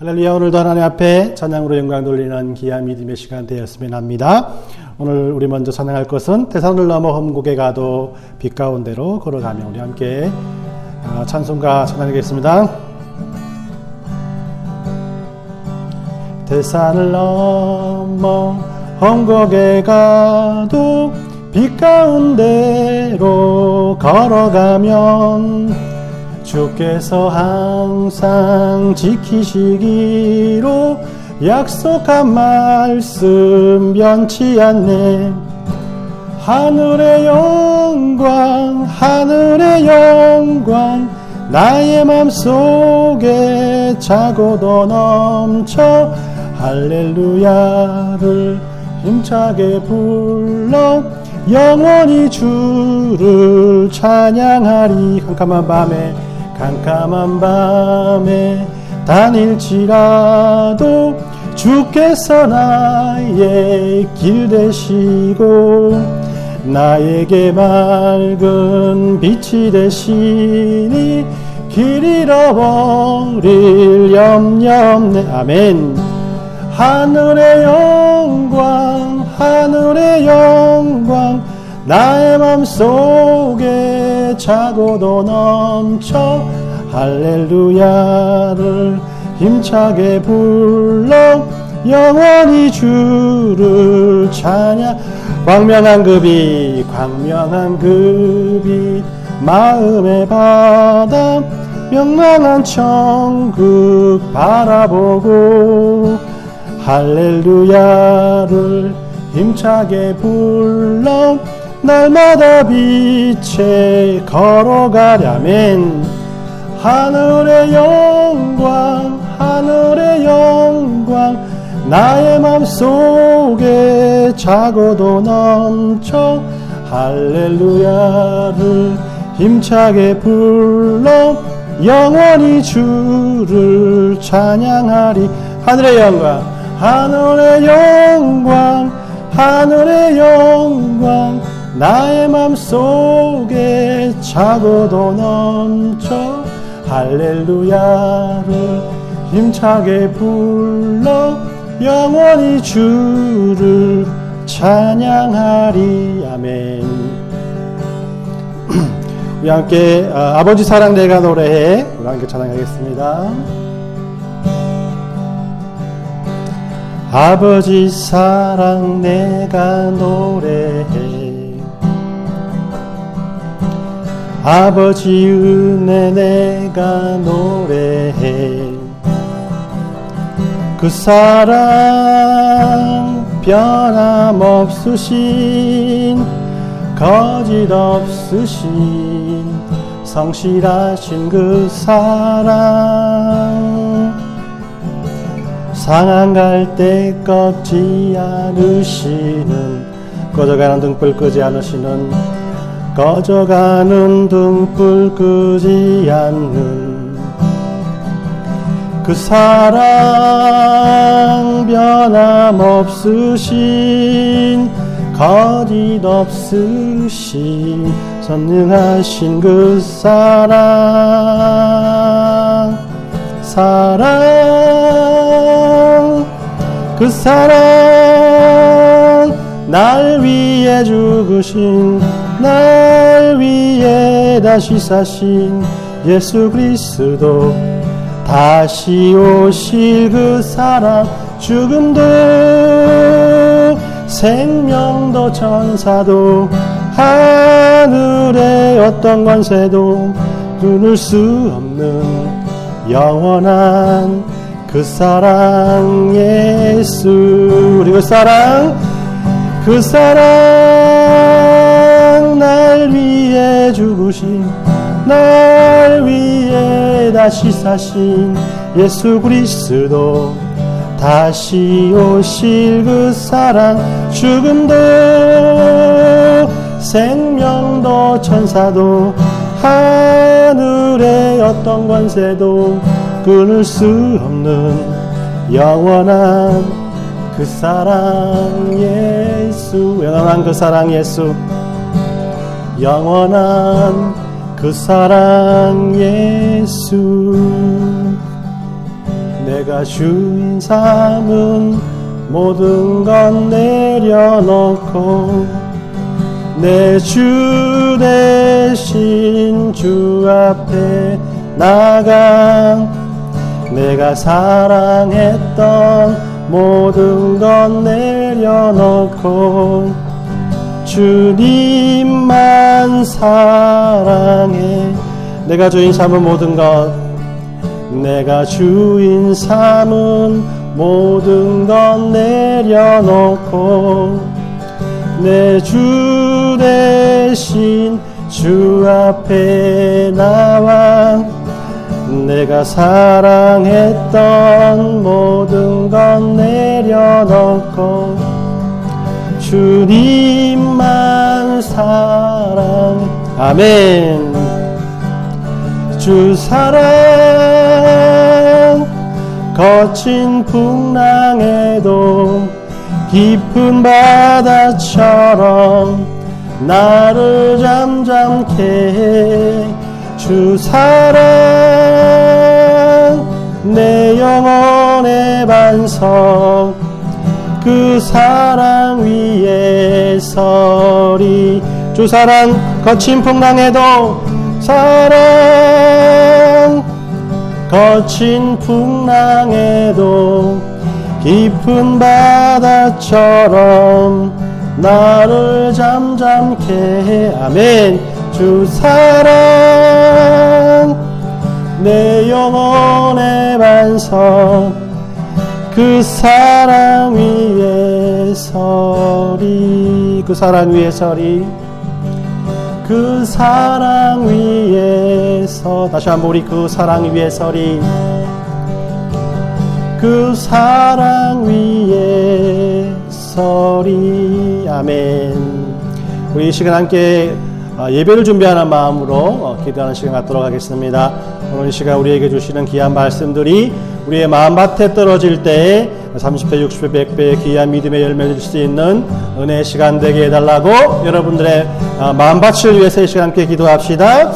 할렐루야. 오늘도 하나님 앞에 찬양으로 영광 돌리는 귀한 믿음의 시간 되었으면 합니다. 오늘 우리 먼저 찬양할 것은 태산을 넘어 험곡에 가도 빛 가운데로 걸어가며 우리 함께 찬송가 찬양하겠습니다. 태산을 넘어 험곡에 가도 빛 가운데로 걸어가면 주께서 항상 지키시기로 약속한 말씀 변치 않네. 하늘의 영광 하늘의 영광 나의 맘속에 차고도 넘쳐 할렐루야를 힘차게 불러 영원히 주를 찬양하리. 캄캄한 밤에 다닐지라도 주께서 나의 길 되시고 나에게 맑은 빛이 되시니 길 잃어버릴 염려 없네. 아멘. 하늘의 영광 하늘의 영광 나의 맘속에 차고도 넘쳐 할렐루야를 힘차게 불러 영원히 주를 찬양. 광명한 그 빛 마음의 바다 명랑한 천국 바라보고 할렐루야를 힘차게 불러 날마다 빛에 걸어가려면 하늘의 영광 하늘의 영광 나의 맘속에 차고도 넘쳐 할렐루야를 힘차게 불러 영원히 주를 찬양하리. 하늘의 영광 하늘의 영광 하늘의 영광 나의 맘속에 차고도 넘쳐 할렐루야를 힘차게 불러 영원히 주를 찬양하리. 아멘. 우리 함께 아버지 사랑 내가 노래해 우리 함께 찬양하겠습니다. 아버지 사랑 내가 노래해 아버지 은혜 내가 노래해 그 사랑 변함없으신 거짓 없으신 성실하신 그 사랑 상한 때 꺾지 않으시는 꺼져가는 등불 끄지 않으시는 꺼져가는 등불 끄지 않는 그 사랑 변함없으신 거짓 없으신 선능하신 그 사랑 그 사랑 날 위해 죽으신 날 위해 다시 사신 예수 그리스도 다시 오실 그 사랑 죽음도 생명도 천사도 하늘의 어떤 권세도 끊을 수 없는 영원한 그 사랑 예수. 우리 그 사랑 날 위해 죽으신 날 위해 다시 사신 예수 그리스도 다시 오실 그 사랑 죽음도 생명도 천사도 하늘의 어떤 권세도 끊을 수 없는 영원한 그 사랑 예수. 영원한 그 사랑 예수. 영원한 그 사랑 예수. 내가 주인 삼은 모든 것 내려놓고 내 주 대신 주 앞에 나가 내가 사랑했던 모든 것 내려놓고 주님만 사랑해. 내가 주인 삼은 모든 것, 내가 주인 삼은 모든 것 내려놓고 내 주 대신 주 앞에 나와 내가 사랑했던 모든 것 내려놓고 주님만 사랑해. 아멘. 주 사랑 거친 풍랑에도 깊은 바다처럼 나를 잠잠케 해. 주 사랑 내 영혼의 반석 그 사랑 위에 서리. 주 사랑 거친 풍랑에도 사랑 거친 풍랑에도 깊은 바다처럼 나를 잠잠케 해. 아멘. 주 사랑 내 영혼의 반석 그 사랑 위에 서리. 그 사랑 위에 서리. 그 사랑 위에서 다시 한번 우리 그 사랑 위에 서리. 그 사랑 위에 서리. 아멘. 우리 이 시간 함께 예배를 준비하는 마음으로 기도하는 시간 갖도록 하겠습니다. 오늘 이 시간 우리에게 주시는 귀한 말씀들이 우리의 마음밭에 떨어질 때 30배, 60배, 100배의 귀한 믿음의 열매를 줄 수 있는 은혜의 시간 되게 해달라고 여러분들의 마음밭을 위해서 이 시간 함께 기도합시다.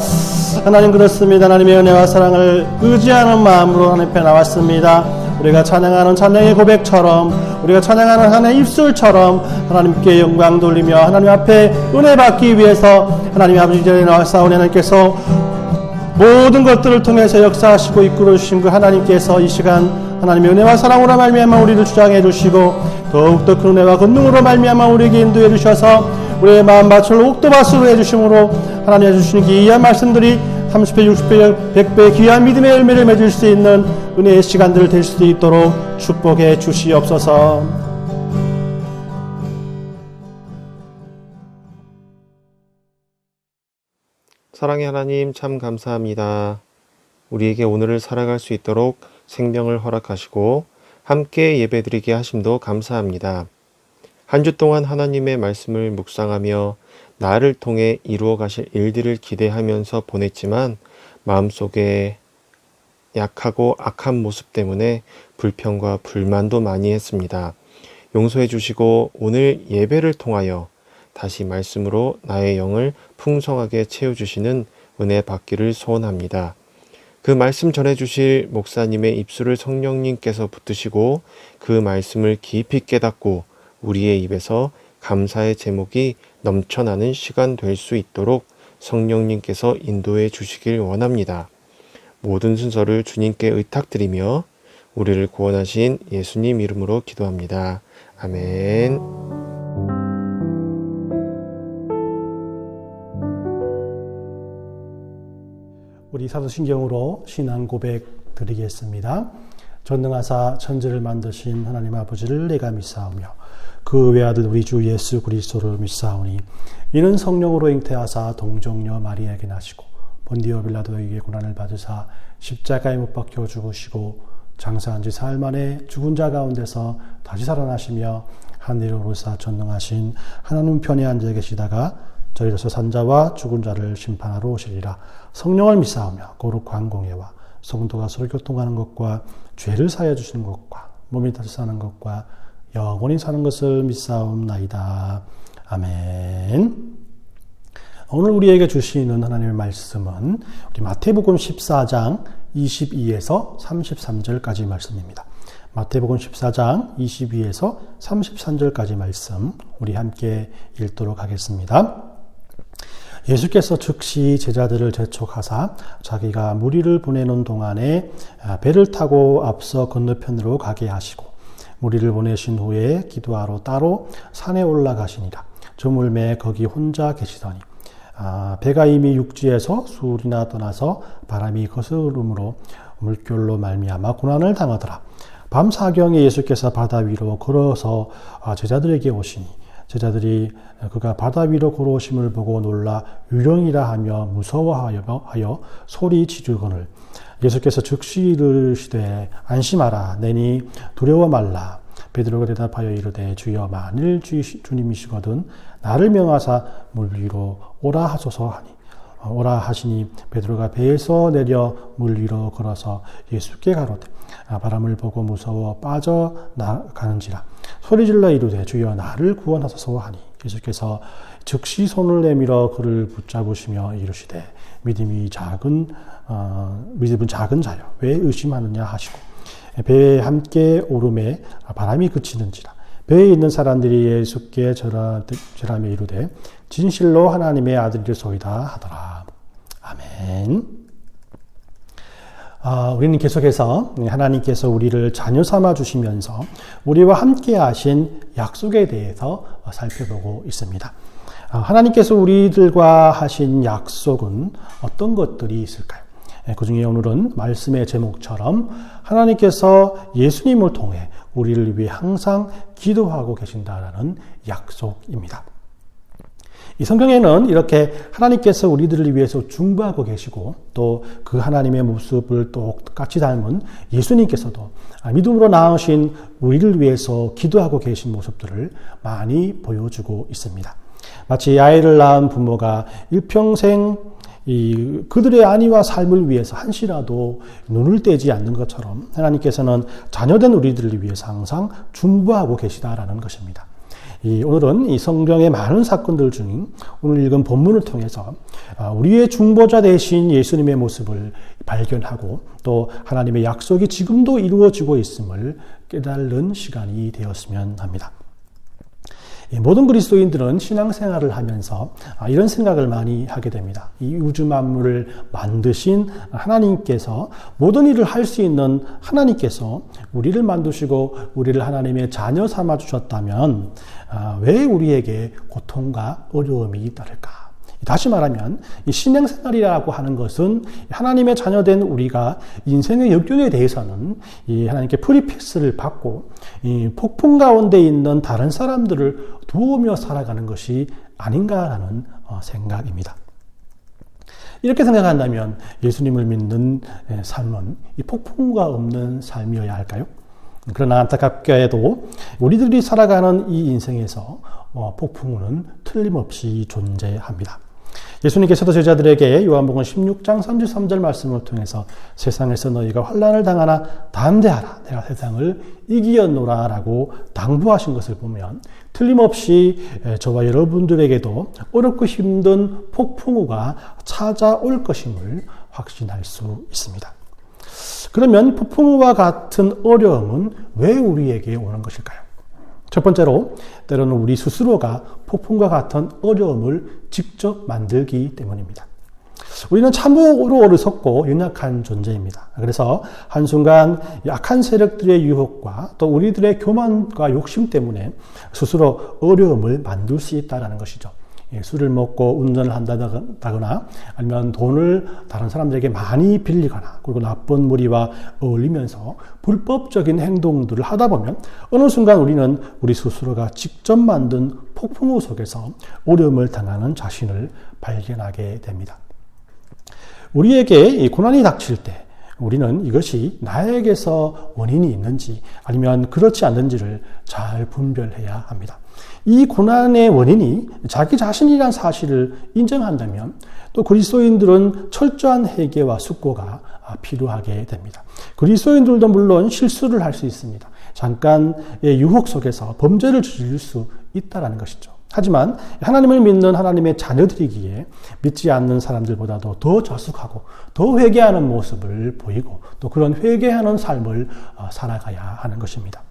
하나님 그렇습니다. 하나님의 은혜와 사랑을 의지하는 마음으로 하나님 앞에 나왔습니다. 우리가 찬양하는 찬양의 고백처럼 우리가 찬양하는 하나님의 입술처럼 하나님께 영광 돌리며 하나님 앞에 은혜 받기 위해서 하나님 아버지 자리에 나와싸우니 하나님께서 모든 것들을 통해서 역사하시고 이끌어 주신 그 하나님께서 이 시간 하나님의 은혜와 사랑으로 말미암아 우리를 주장해 주시고 더욱더 그 은혜와 권능으로 말미암아 우리에게 인도해 주셔서 우리의 마음밭을 옥도밭으로 해주심으로 하나님 해주시는 귀한 말씀들이 30배, 60배, 100배의 귀한 믿음의 열매를 맺을 수 있는 은혜의 시간들 될 수 있도록 축복해 주시옵소서. 사랑의 하나님 참 감사합니다. 우리에게 오늘을 살아갈 수 있도록 생명을 허락하시고 함께 예배드리게 하심도 감사합니다. 한 주 동안 하나님의 말씀을 묵상하며 나를 통해 이루어 가실 일들을 기대하면서 보냈지만 마음속에 약하고 악한 모습 때문에 불평과 불만도 많이 했습니다. 용서해 주시고 오늘 예배를 통하여 다시 말씀으로 나의 영을 풍성하게 채워주시는 은혜 받기를 소원합니다. 그 말씀 전해주실 목사님의 입술을 성령님께서 붙드시고 그 말씀을 깊이 깨닫고 우리의 입에서 감사의 제목이 넘쳐나는 시간 될 수 있도록 성령님께서 인도해 주시길 원합니다. 모든 순서를 주님께 의탁드리며 우리를 구원하신 예수님 이름으로 기도합니다. 아멘. 우리 사도신경으로 신앙 고백 드리겠습니다. 전능하사 천지를 만드신 하나님 아버지를 내가 믿사오며 그 외아들 우리 주 예수 그리스도를 믿사오니 이는 성령으로 잉태하사 동정녀 마리아에게 나시고 본디오 빌라도에게 고난을 받으사 십자가에 못 박혀 죽으시고 장사한 지 사흘 만에 죽은 자 가운데서 다시 살아나시며 하늘로 오르사 전능하신 하나님 편에 앉아 계시다가 저리로서 산자와 죽은 자를 심판하러 오시리라. 성령을 믿사오며 거룩한 공예와 성도가 서로 교통하는 것과 죄를 사하여 주시는 것과 몸이 다시 사는 것과 영원히 사는 것을 믿사옵나이다. 아멘. 오늘 우리에게 주시는 하나님의 말씀은 우리 마태복음 14장 22에서 33절까지 말씀입니다. 마태복음 14장 22에서 33절까지 말씀 우리 함께 읽도록 하겠습니다. 예수께서 즉시 제자들을 재촉하사 자기가 무리를 보내는 동안에 배를 타고 앞서 건너편으로 가게 하시고 무리를 보내신 후에 기도하러 따로 산에 올라가시니라. 저물매 거기 혼자 계시더니 배가 이미 육지에서 수울이나 떠나서 바람이 거스름으로 물결로 말미암아 고난을 당하더라. 밤 사경에 예수께서 바다 위로 걸어서 제자들에게 오시니 제자들이 그가 바다 위로 걸어오심을 보고 놀라 유령이라 하며 무서워하여 소리 지르거늘 예수께서 즉시 이르시되 안심하라 내니 두려워 말라. 베드로가 대답하여 이르되 주여 만일 주님이시거든 나를 명하사 물 위로 오라 하소서 하니 오라 하시니 베드로가 배에서 내려 물 위로 걸어서 예수께 가로되 바람을 보고 무서워 빠져나가는지라 소리질러 이르되 주여 나를 구원하소서 하니 예수께서 즉시 손을 내밀어 그를 붙잡으시며 이르시되 믿음은 작은 자여 왜 의심하느냐 하시고 배에 함께 오름에 바람이 그치는지라 배에 있는 사람들이 예수께 절하며 이르되 진실로 하나님의 아들이소이다 하더라. 아멘. 우리는 계속해서 하나님께서 우리를 자녀 삼아 주시면서 우리와 함께 하신 약속에 대해서 살펴보고 있습니다. 하나님께서 우리들과 하신 약속은 어떤 것들이 있을까요? 그 중에 오늘은 말씀의 제목처럼 하나님께서 예수님을 통해 우리를 위해 항상 기도하고 계신다라는 약속입니다. 이 성경에는 이렇게 하나님께서 우리들을 위해서 중보하고 계시고 또 그 하나님의 모습을 똑같이 닮은 예수님께서도 믿음으로 낳으신 우리를 위해서 기도하고 계신 모습들을 많이 보여주고 있습니다. 마치 아이를 낳은 부모가 일평생 그들의 안위와 삶을 위해서 한시라도 눈을 떼지 않는 것처럼 하나님께서는 자녀된 우리들을 위해서 항상 중보하고 계시다라는 것입니다. 오늘은 이 성경의 많은 사건들 중 오늘 읽은 본문을 통해서 우리의 중보자 되신 예수님의 모습을 발견하고 또 하나님의 약속이 지금도 이루어지고 있음을 깨달는 시간이 되었으면 합니다. 모든 그리스도인들은 신앙생활을 하면서 이런 생각을 많이 하게 됩니다. 이 우주 만물을 만드신 하나님께서 모든 일을 할 수 있는 하나님께서 우리를 만드시고 우리를 하나님의 자녀 삼아 주셨다면 왜 우리에게 고통과 어려움이 따를까? 다시 말하면 이 신앙생활이라고 하는 것은 하나님의 자녀된 우리가 인생의 역경에 대해서는 이 하나님께 프리패스를 받고 이 폭풍 가운데 있는 다른 사람들을 도우며 살아가는 것이 아닌가라는 생각입니다. 이렇게 생각한다면 예수님을 믿는 삶은 이 폭풍과 없는 삶이어야 할까요? 그러나 안타깝게도 우리들이 살아가는 이 인생에서 폭풍은 틀림없이 존재합니다. 예수님께서도 제자들에게 요한복음 16장 33절 말씀을 통해서 세상에서 너희가 환난을 당하나 담대하라 내가 세상을 이기었노라 라고 당부하신 것을 보면 틀림없이 저와 여러분들에게도 어렵고 힘든 폭풍우가 찾아올 것임을 확신할 수 있습니다. 그러면 폭풍우와 같은 어려움은 왜 우리에게 오는 것일까요? 첫 번째로 때로는 우리 스스로가 폭풍과 같은 어려움을 직접 만들기 때문입니다. 우리는 참으로 어리석고 연약한 존재입니다. 그래서 한순간 약한 세력들의 유혹과 또 우리들의 교만과 욕심 때문에 스스로 어려움을 만들 수 있다는 것이죠. 술을 먹고 운전을 한다거나 아니면 돈을 다른 사람들에게 많이 빌리거나 그리고 나쁜 무리와 어울리면서 불법적인 행동들을 하다 보면 어느 순간 우리는 우리 스스로가 직접 만든 폭풍우 속에서 어려움을 당하는 자신을 발견하게 됩니다. 우리에게 이 고난이 닥칠 때 우리는 이것이 나에게서 원인이 있는지 아니면 그렇지 않는지를 잘 분별해야 합니다. 이 고난의 원인이 자기 자신이란 사실을 인정한다면 또 그리스도인들은 철저한 회개와 숙고가 필요하게 됩니다. 그리스도인들도 물론 실수를 할 수 있습니다. 잠깐의 유혹 속에서 범죄를 저지를 수 있다는 것이죠. 하지만 하나님을 믿는 하나님의 자녀들이기에 믿지 않는 사람들보다도 더 자숙하고 더 회개하는 모습을 보이고 또 그런 회개하는 삶을 살아가야 하는 것입니다.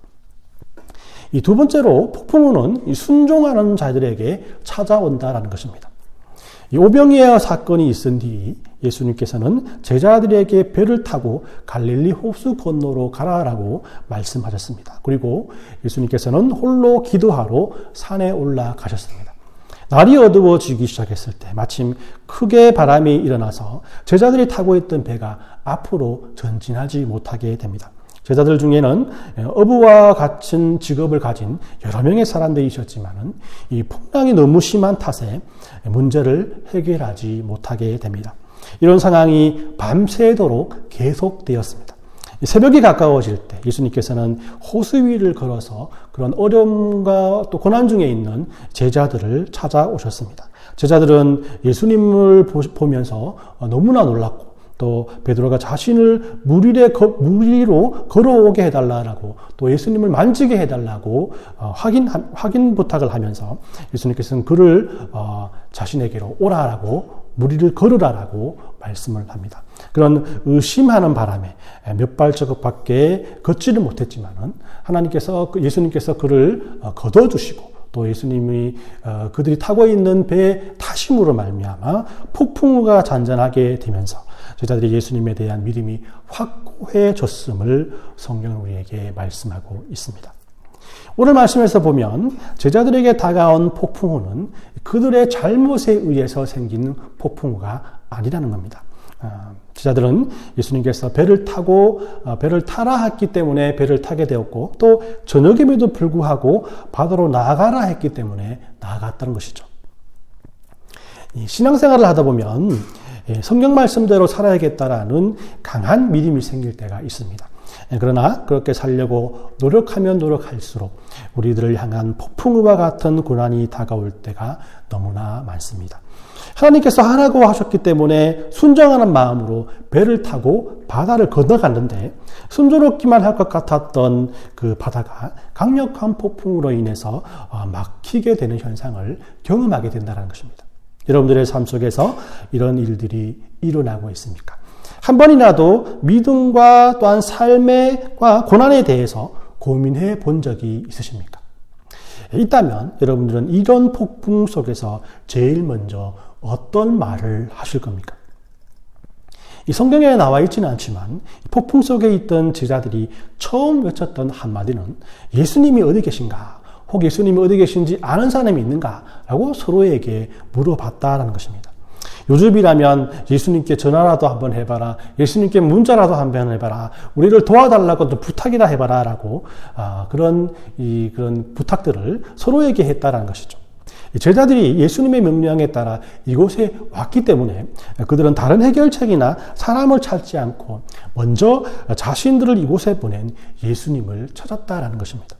이 두 번째로 폭풍우는 순종하는 자들에게 찾아온다라는 것입니다. 이 오병이어 사건이 있은 뒤 예수님께서는 제자들에게 배를 타고 갈릴리 호수 건너로 가라라고 말씀하셨습니다. 그리고 예수님께서는 홀로 기도하러 산에 올라가셨습니다. 날이 어두워지기 시작했을 때 마침 크게 바람이 일어나서 제자들이 타고 있던 배가 앞으로 전진하지 못하게 됩니다. 제자들 중에는 어부와 같은 직업을 가진 여러 명의 사람들이 있었지만은 이 풍랑이 너무 심한 탓에 문제를 해결하지 못하게 됩니다. 이런 상황이 밤새도록 계속되었습니다. 새벽이 가까워질 때 예수님께서는 호수 위를 걸어서 그런 어려움과 또 고난 중에 있는 제자들을 찾아오셨습니다. 제자들은 예수님을 보면서 너무나 놀랐고 또 베드로가 자신을 물 위로 걸어오게 해달라고 또 예수님을 만지게 해달라고 확인 부탁을 하면서 예수님께서는 그를 자신에게로 오라라고 물 위를 걸으라라고 말씀을 합니다. 그런 의심하는 바람에 몇 발자국밖에 걷지를 못했지만은 예수님께서 그를 걷어주시고 또 예수님이 그들이 타고 있는 배의 타심으로 말미암아 폭풍우가 잔잔하게 되면서 제자들이 예수님에 대한 믿음이 확고해졌음을 성경은 우리에게 말씀하고 있습니다. 오늘 말씀에서 보면 제자들에게 다가온 폭풍우는 그들의 잘못에 의해서 생긴 폭풍우가 아니라는 겁니다. 제자들은 예수님께서 배를 타라 했기 때문에 배를 타게 되었고 또 저녁임에도 불구하고 바다로 나가라 했기 때문에 나아갔다는 것이죠. 신앙생활을 하다 보면 성경 말씀대로 살아야겠다라는 강한 믿음이 생길 때가 있습니다. 그러나 그렇게 살려고 노력하면 노력할수록 우리들을 향한 폭풍우와 같은 고난이 다가올 때가 너무나 많습니다. 하나님께서 하라고 하셨기 때문에 순종하는 마음으로 배를 타고 바다를 건너갔는데 순조롭기만 할 것 같았던 그 바다가 강력한 폭풍으로 인해서 막히게 되는 현상을 경험하게 된다는 것입니다. 여러분들의 삶 속에서 이런 일들이 일어나고 있습니까? 한 번이라도 믿음과 또한 삶의 고난에 대해서 고민해 본 적이 있으십니까? 있다면 여러분들은 이런 폭풍 속에서 제일 먼저 어떤 말을 하실 겁니까? 이 성경에 나와 있지는 않지만 폭풍 속에 있던 제자들이 처음 외쳤던 한마디는 예수님이 어디 계신가? 혹 예수님이 어디 계신지 아는 사람이 있는가? 라고 서로에게 물어봤다라는 것입니다. 요즘이라면 예수님께 전화라도 한번 해봐라. 예수님께 문자라도 한번 해봐라. 우리를 도와달라고 또 부탁이나 해봐라. 라고 그런 부탁들을 서로에게 했다라는 것이죠. 제자들이 예수님의 명령에 따라 이곳에 왔기 때문에 그들은 다른 해결책이나 사람을 찾지 않고 먼저 자신들을 이곳에 보낸 예수님을 찾았다라는 것입니다.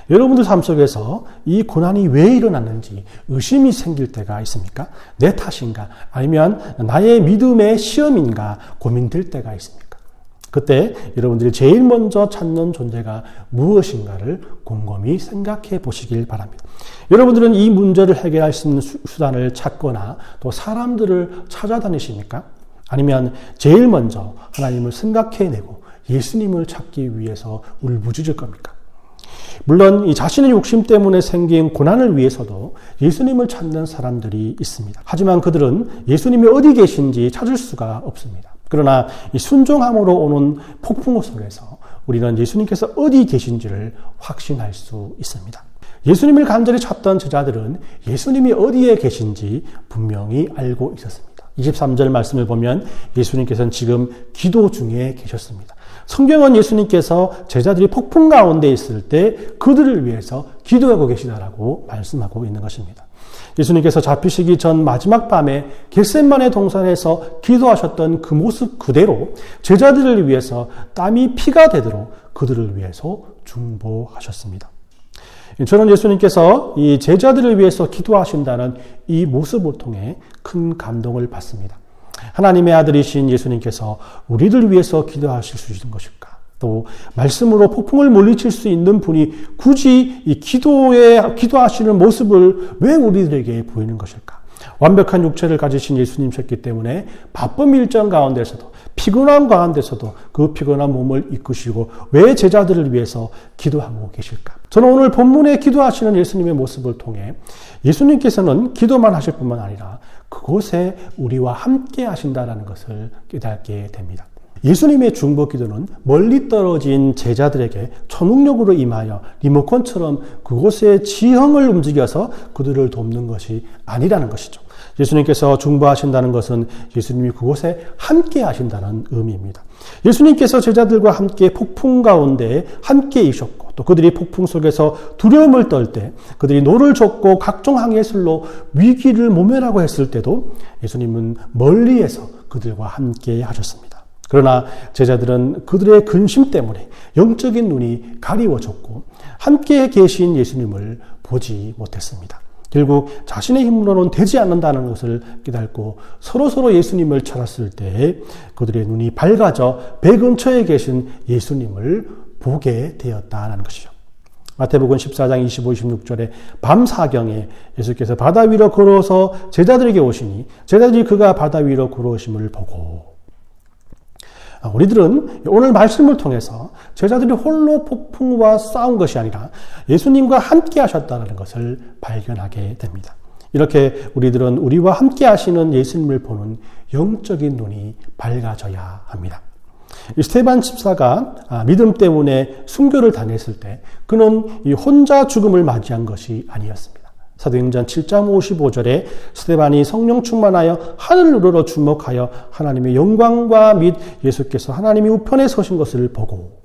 여러분들 삶 속에서 이 고난이 왜 일어났는지 의심이 생길 때가 있습니까? 내 탓인가? 아니면 나의 믿음의 시험인가? 고민될 때가 있습니까? 그때 여러분들이 제일 먼저 찾는 존재가 무엇인가를 곰곰이 생각해 보시길 바랍니다. 여러분들은 이 문제를 해결할 수 있는 수단을 찾거나 또 사람들을 찾아다니십니까? 아니면 제일 먼저 하나님을 생각해내고 예수님을 찾기 위해서 울부짖을 겁니까? 물론 이 자신의 욕심 때문에 생긴 고난을 위해서도 예수님을 찾는 사람들이 있습니다. 하지만 그들은 예수님이 어디 계신지 찾을 수가 없습니다. 그러나 이 순종함으로 오는 폭풍우 속에서 우리는 예수님께서 어디 계신지를 확신할 수 있습니다. 예수님을 간절히 찾던 제자들은 예수님이 어디에 계신지 분명히 알고 있었습니다. 23절 말씀을 보면 예수님께서는 지금 기도 중에 계셨습니다. 성경은 예수님께서 제자들이 폭풍 가운데 있을 때 그들을 위해서 기도하고 계시다라고 말씀하고 있는 것입니다. 예수님께서 잡히시기 전 마지막 밤에 겟세마네 동산에서 기도하셨던 그 모습 그대로 제자들을 위해서 땀이 피가 되도록 그들을 위해서 중보하셨습니다. 저는 예수님께서 이 제자들을 위해서 기도하신다는 이 모습을 통해 큰 감동을 받습니다. 하나님의 아들이신 예수님께서 우리들 위해서 기도하실 수 있는 것일까? 또 말씀으로 폭풍을 물리칠 수 있는 분이 굳이 이 기도하시는 모습을 왜 우리들에게 보이는 것일까? 완벽한 육체를 가지신 예수님이셨기 때문에 바쁜 일정 가운데서도 피곤함 가운데서도 그 피곤한 몸을 이끄시고 왜 제자들을 위해서 기도하고 계실까? 저는 오늘 본문에 기도하시는 예수님의 모습을 통해 예수님께서는 기도만 하실 뿐만 아니라 그곳에 우리와 함께 하신다라는 것을 깨닫게 됩니다. 예수님의 중보기도는 멀리 떨어진 제자들에게 초능력으로 임하여 리모컨처럼 그곳의 지형을 움직여서 그들을 돕는 것이 아니라는 것이죠. 예수님께서 중보하신다는 것은 예수님이 그곳에 함께 하신다는 의미입니다. 예수님께서 제자들과 함께 폭풍 가운데 함께 있었고 또 그들이 폭풍 속에서 두려움을 떨 때 그들이 노를 젓고 각종 항해술로 위기를 모면하고 했을 때도 예수님은 멀리에서 그들과 함께 하셨습니다. 그러나 제자들은 그들의 근심 때문에 영적인 눈이 가리워졌고 함께 계신 예수님을 보지 못했습니다. 결국 자신의 힘으로는 되지 않는다는 것을 깨닫고 서로 예수님을 찾았을 때 그들의 눈이 밝아져 배 근처에 계신 예수님을 보게 되었다는 것이죠. 마태복음 14장 25, 26절에 밤 사경에 예수께서 바다 위로 걸어서 제자들에게 오시니 제자들이 그가 바다 위로 걸어오심을 보고 우리들은 오늘 말씀을 통해서 제자들이 홀로 폭풍과 싸운 것이 아니라 예수님과 함께 하셨다는 것을 발견하게 됩니다. 이렇게 우리들은 우리와 함께 하시는 예수님을 보는 영적인 눈이 밝아져야 합니다. 스데반 집사가 믿음 때문에 순교를 당했을 때 그는 혼자 죽음을 맞이한 것이 아니었습니다. 사도행전 7장 55절에 스데반이 성령 충만하여 하늘을 우러러 주목하여 하나님의 영광과 및 예수께서 하나님의 우편에 서신 것을 보고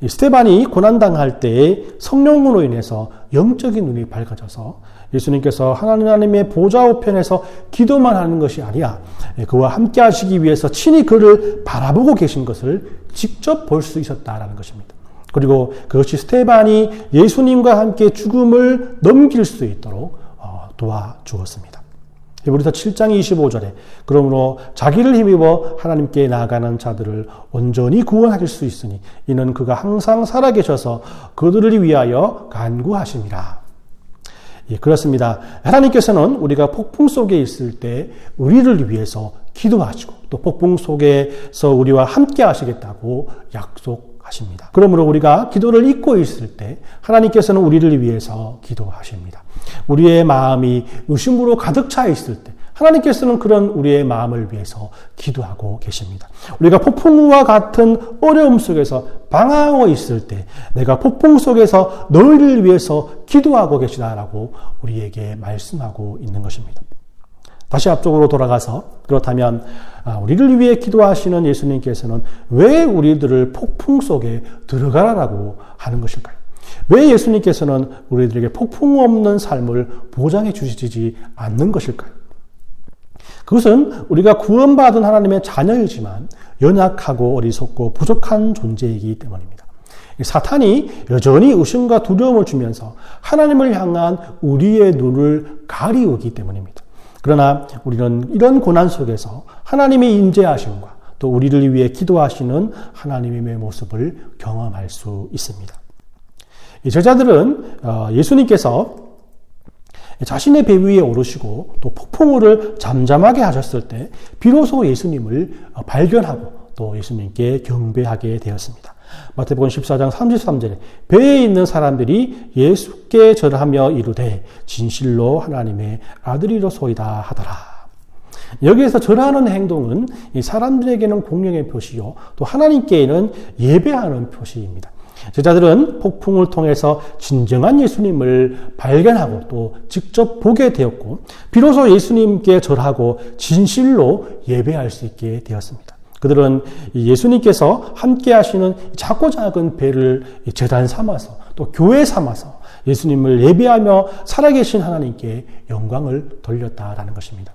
스데반이 고난당할 때에 성령으로 인해서 영적인 눈이 밝아져서 예수님께서 하나님의 보좌 우편에서 기도만 하는 것이 아니라 그와 함께 하시기 위해서 친히 그를 바라보고 계신 것을 직접 볼 수 있었다라는 것입니다. 그리고 그것이 스데반이 예수님과 함께 죽음을 넘길 수 있도록 도와주었습니다. 히브리서 7장 25절에 그러므로 자기를 힘입어 하나님께 나아가는 자들을 온전히 구원하실 수 있으니 이는 그가 항상 살아계셔서 그들을 위하여 간구하심이라. 예, 그렇습니다. 하나님께서는 우리가 폭풍 속에 있을 때 우리를 위해서 기도하시고 또 폭풍 속에서 우리와 함께 하시겠다고 약속하십니다. 그러므로 우리가 기도를 잊고 있을 때 하나님께서는 우리를 위해서 기도하십니다. 우리의 마음이 의심으로 가득 차 있을 때 하나님께서는 그런 우리의 마음을 위해서 기도하고 계십니다. 우리가 폭풍과 같은 어려움 속에서 방황하고 있을 때 내가 폭풍 속에서 너희를 위해서 기도하고 계시다라고 우리에게 말씀하고 있는 것입니다. 다시 앞쪽으로 돌아가서 그렇다면 우리를 위해 기도하시는 예수님께서는 왜 우리들을 폭풍 속에 들어가라고 하는 것일까요? 왜 예수님께서는 우리들에게 폭풍 없는 삶을 보장해 주시지 않는 것일까요? 그것은 우리가 구원받은 하나님의 자녀이지만 연약하고 어리석고 부족한 존재이기 때문입니다. 사탄이 여전히 의심과 두려움을 주면서 하나님을 향한 우리의 눈을 가리우기 때문입니다. 그러나 우리는 이런 고난 속에서 하나님의 인재하심과 또 우리를 위해 기도하시는 하나님의 모습을 경험할 수 있습니다. 이 제자들은 예수님께서 자신의 배 위에 오르시고 또 폭풍우를 잠잠하게 하셨을 때 비로소 예수님을 발견하고 또 예수님께 경배하게 되었습니다. 마태복음 14장 33절에 배에 있는 사람들이 예수께 절하며 이르되 진실로 하나님의 아들이로소이다 하더라. 여기에서 절하는 행동은 이 사람들에게는 공경의 표시요 또 하나님께는 예배하는 표시입니다. 제자들은 폭풍을 통해서 진정한 예수님을 발견하고 또 직접 보게 되었고 비로소 예수님께 절하고 진실로 예배할 수 있게 되었습니다. 그들은 예수님께서 함께 하시는 작고 작은 배를 제단 삼아서 또 교회 삼아서 예수님을 예배하며 살아계신 하나님께 영광을 돌렸다라는 것입니다.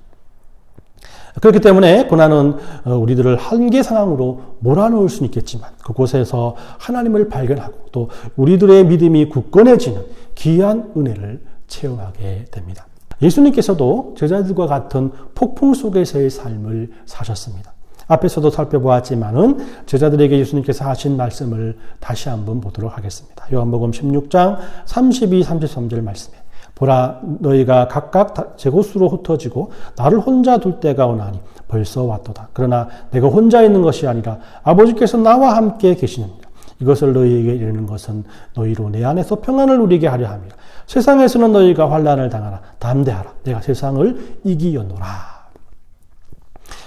그렇기 때문에 고난은 우리들을 한계 상황으로 몰아넣을 수는 있겠지만 그곳에서 하나님을 발견하고 또 우리들의 믿음이 굳건해지는 귀한 은혜를 체험하게 됩니다. 예수님께서도 제자들과 같은 폭풍 속에서의 삶을 사셨습니다. 앞에서도 살펴보았지만은 제자들에게 예수님께서 하신 말씀을 다시 한번 보도록 하겠습니다. 요한복음 16장 32, 33절 말씀에 보라 너희가 각각 제 곳으로 흩어지고 나를 혼자 둘 때가 오나니 벌써 왔도다. 그러나 내가 혼자 있는 것이 아니라 아버지께서 나와 함께 계시느니라. 이것을 너희에게 이르는 것은 너희로 내 안에서 평안을 누리게 하려 함이라. 세상에서는 너희가 환난을 당하라. 담대하라. 내가 세상을 이기었노라.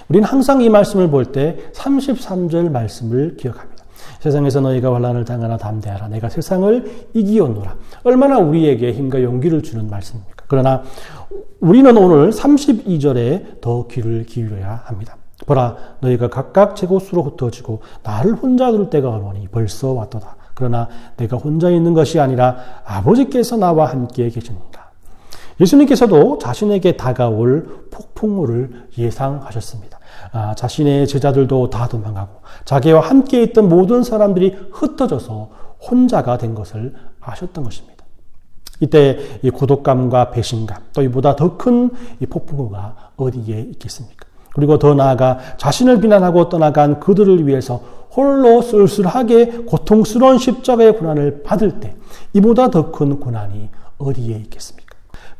우리는 항상 이 말씀을 볼 때 33절 말씀을 기억합니다. 세상에서 너희가 환난을 당하나 담대하라. 내가 세상을 이기었노라. 얼마나 우리에게 힘과 용기를 주는 말씀입니까? 그러나 우리는 오늘 32절에 더 귀를 기울여야 합니다. 보라 너희가 각각 제 곳으로 흩어지고 나를 혼자 둘 때가 오노니 벌써 왔도다. 그러나 내가 혼자 있는 것이 아니라 아버지께서 나와 함께 계십니다. 예수님께서도 자신에게 다가올 폭풍우를 예상하셨습니다. 자신의 제자들도 다 도망가고 자기와 함께 있던 모든 사람들이 흩어져서 혼자가 된 것을 아셨던 것입니다. 이때 이 고독감과 배신감 또 이보다 더 큰 이 폭풍우가 어디에 있겠습니까? 그리고 더 나아가 자신을 비난하고 떠나간 그들을 위해서 홀로 쓸쓸하게 고통스러운 십자가의 고난을 받을 때 이보다 더 큰 고난이 어디에 있겠습니까?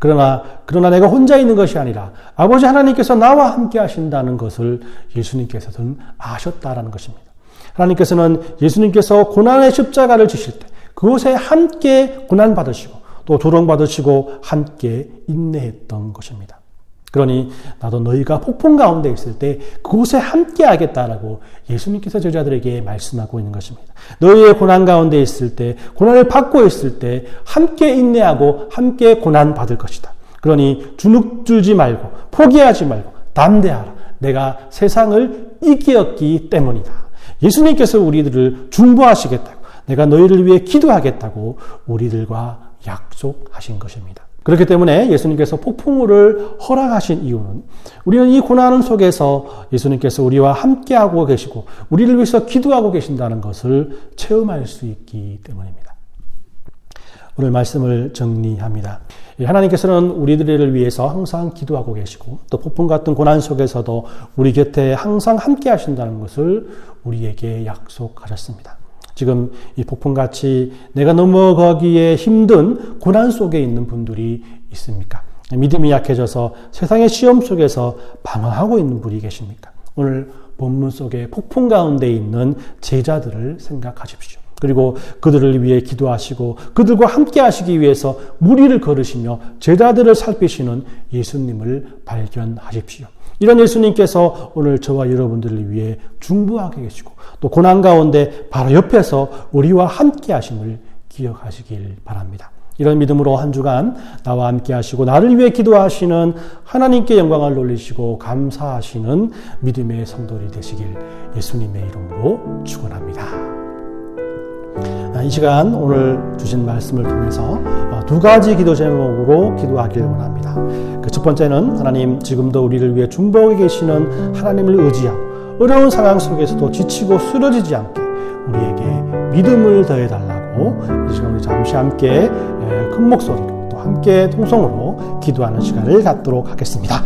그러나 내가 혼자 있는 것이 아니라 아버지 하나님께서 나와 함께 하신다는 것을 예수님께서는 아셨다라는 것입니다. 하나님께서는 예수님께서 고난의 십자가를 지실 때 그곳에 함께 고난받으시고 또 조롱받으시고 함께 인내했던 것입니다. 그러니 나도 너희가 폭풍 가운데 있을 때 그곳에 함께 하겠다라고 예수님께서 제자들에게 말씀하고 있는 것입니다. 너희의 고난 가운데 있을 때, 고난을 받고 있을 때 함께 인내하고 함께 고난 받을 것이다. 그러니 주눅들지 말고 포기하지 말고 담대하라. 내가 세상을 이기었기 때문이다. 예수님께서 우리들을 중보하시겠다고, 내가 너희를 위해 기도하겠다고 우리들과 약속하신 것입니다. 그렇기 때문에 예수님께서 폭풍우를 허락하신 이유는 우리는 이 고난 속에서 예수님께서 우리와 함께하고 계시고 우리를 위해서 기도하고 계신다는 것을 체험할 수 있기 때문입니다. 오늘 말씀을 정리합니다. 하나님께서는 우리들을 위해서 항상 기도하고 계시고 또 폭풍 같은 고난 속에서도 우리 곁에 항상 함께 하신다는 것을 우리에게 약속하셨습니다. 지금 이 폭풍같이 내가 넘어가기에 힘든 고난 속에 있는 분들이 있습니까? 믿음이 약해져서 세상의 시험 속에서 방황하고 있는 분이 계십니까? 오늘 본문 속에 폭풍 가운데 있는 제자들을 생각하십시오. 그리고 그들을 위해 기도하시고 그들과 함께 하시기 위해서 무리를 걸으시며 제자들을 살피시는 예수님을 발견하십시오. 이런 예수님께서 오늘 저와 여러분들을 위해 중보하게 계시고 또 고난 가운데 바로 옆에서 우리와 함께 하심을 기억하시길 바랍니다. 이런 믿음으로 한 주간 나와 함께 하시고 나를 위해 기도하시는 하나님께 영광을 돌리시고 감사하시는 믿음의 성도들이 되시길 예수님의 이름으로 축원합니다. 이 시간 오늘 주신 말씀을 통해서 두 가지 기도 제목으로 기도하길 원합니다. 그 첫 번째는 하나님 지금도 우리를 위해 중보하고 계시는 하나님을 의지하고 어려운 상황 속에서도 지치고 쓰러지지 않게 우리에게 믿음을 더해달라고 이 시간 우리 잠시 함께 큰 목소리로 또 함께 통성으로 기도하는 시간을 갖도록 하겠습니다.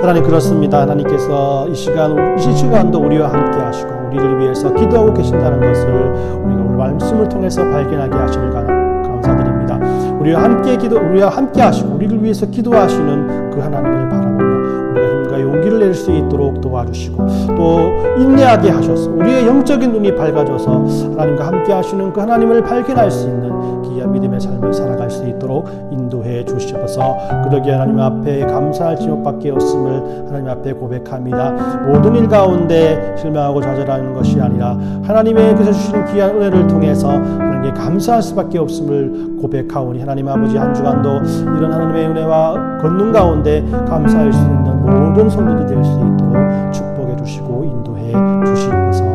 하나님 그렇습니다. 하나님께서 이 시간도 우리와 함께 하시고 우리를 위해서 기도하고 계신다는 것을 우리가 오늘 말씀을 통해서 발견하게 하심을 감사드립니다. 우리와 함께 하시고 우리를 위해서 기도하시는 그 하나님을 바라보며 우리가 힘과 용기를 낼 수 있도록 도와주시고 또 인내하게 하셔서 우리의 영적인 눈이 밝아져서 하나님과 함께 하시는 그 하나님을 발견할 수 있는 귀한 믿음의 삶을 살아갈 수 있도록 인도해 주시옵소서. 그러기에 하나님 앞에 감사할 지목밖에 없음을 하나님 앞에 고백합니다. 모든 일 가운데 실망하고 좌절하는 것이 아니라 하나님께서 주시는 귀한 은혜를 통해서 하나님께 감사할 수밖에 없음을 고백하오니 하나님 아버지 한 주간도 이런 하나님의 은혜와 권능 가운데 감사할 수 있는 모든 성도들이 될 수 있도록 축복해 주시고 인도해 주시옵소서.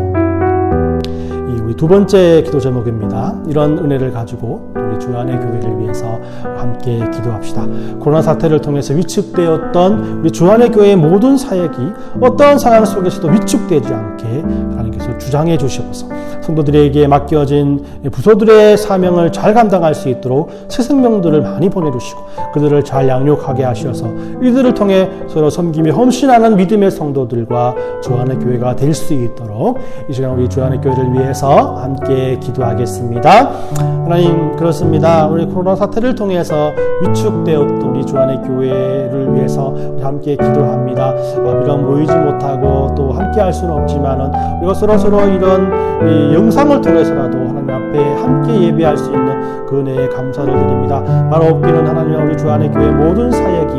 우리 두 번째 기도 제목입니다. 이런 은혜를 가지고 우리 주안의 교회를 위해서 함께 기도합시다. 코로나 사태를 통해서 위축되었던 우리 주안의 교회의 모든 사역이 어떠한 상황 속에서도 위축되지 않게 하나님께서 그것을 주장해 주시옵소서. 성도들에게 맡겨진 부서들의 사명을 잘 감당할 수 있도록 새 생명들을 많이 보내주시고 그들을 잘 양육하게 하셔서 이들을 통해 서로 섬김에 헌신하는 믿음의 성도들과 주안의 교회가 될 수 있도록 이 시간 우리 주안의 교회를 위해서 함께 기도하겠습니다. 하나님, 그렇습니다. 우리 코로나 사태를 통해서 위축되었던 우리 주안의 교회를 위해서 우리 함께 기도합니다. 비록 모이지 못하고 또 함께 할 수는 없지만은 우리가 서로 이런 영상을 통해서라도 하나님 앞에 함께 예배할 수 있는 그 은혜에 감사를 드립니다. 바로 없기는 하나님과 우리 주안의 교회 모든 사역이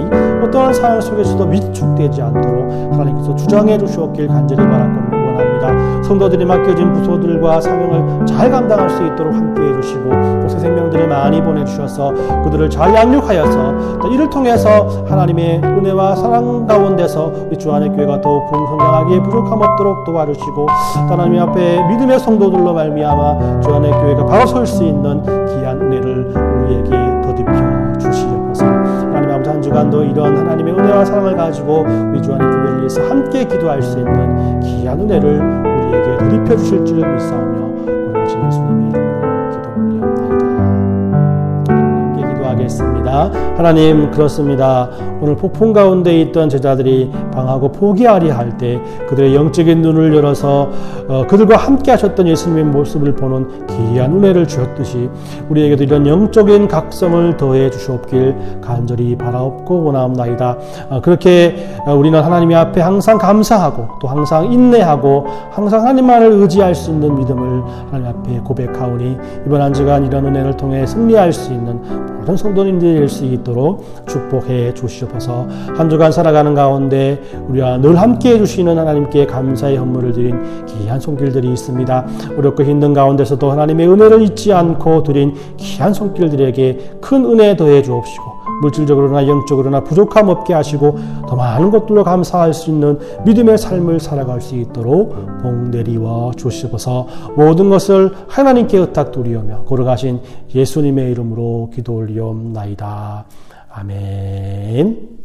어떠한 상황 속에서도 위축되지 않도록 하나님께서 주장해 주시옵길 간절히 바라고 원합니다. 성도들이 맡겨진 부서들과 사명을 잘 감당할 수 있도록 함께해 주시고 또 새 생명들을 많이 보내주셔서 그들을 잘 양육하여서 또 이를 통해서 하나님의 은혜와 사랑 가운데서 우리 주안의 교회가 더욱 풍성하게 부족함 없도록 도와주시고 하나님 앞에 믿음의 성도들로 말미암아 주안의 교회가 바로 설 수 있는 귀한 은혜를 우리에게 더딥혀 주시옵소서. 하나님 아버지, 한 주간도 이런 하나님의 은혜와 사랑을 가지고 우리 주안의 교회를 위해서 함께 기도할 수 있는 귀한 은혜를 우리에게 더딥혀 주실 줄 믿사오며 고백하신 예수님의 이름으로 기도 올리옵나이다. 함께 기도하겠습니다. 하나님, 그렇습니다. 오늘 폭풍 가운데 있던 제자들이 방하고 포기하려 할 때 그들의 영적인 눈을 열어서 그들과 함께 하셨던 예수님의 모습을 보는 귀한 은혜를 주셨듯이 우리에게도 이런 영적인 각성을 더해 주시옵길 간절히 바라옵고 원하옵나이다. 그렇게 우리는 하나님 앞에 항상 감사하고 또 항상 인내하고 항상 하나님만을 의지할 수 있는 믿음을 하나님 앞에 고백하오니 이번 한 주간 이런 은혜를 통해 승리할 수 있는 모든 성도님들이 될 수 있도록 축복해 주시옵소서. 한 주간 살아가는 가운데 우리와 늘 함께 해주시는 하나님께 감사의 헌물을 드린 귀한 손길들이 있습니다. 어렵고 힘든 가운데서도 하나님의 은혜를 잊지 않고 드린 귀한 손길들에게 큰 은혜 더해 주옵시고 물질적으로나 영적으로나 부족함 없게 하시고 더 많은 것들로 감사할 수 있는 믿음의 삶을 살아갈 수 있도록 복 내리워 주시옵소서. 모든 것을 하나님께 의탁드리오며 걸어가신 예수님의 이름으로 기도 올리옵나이다. 아멘.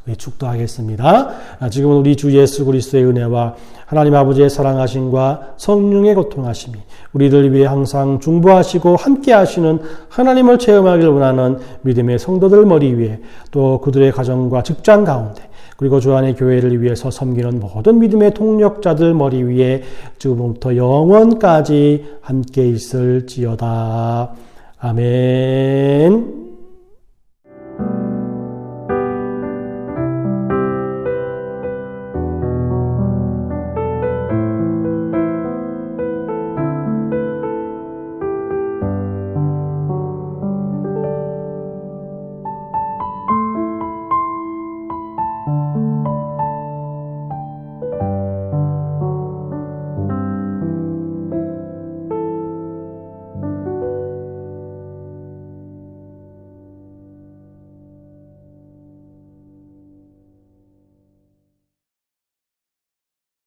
우리 축도하겠습니다. 지금은 우리 주 예수 그리스도의 은혜와 하나님 아버지의 사랑하심과 성령의 고통하심이 우리들 위해 항상 중보하시고 함께 하시는 하나님을 체험하길 원하는 믿음의 성도들 머리 위에 또 그들의 가정과 직장 가운데 그리고 주안의 교회를 위해서 섬기는 모든 믿음의 동력자들 머리 위에 지금부터 영원까지 함께 있을지어다. 아멘.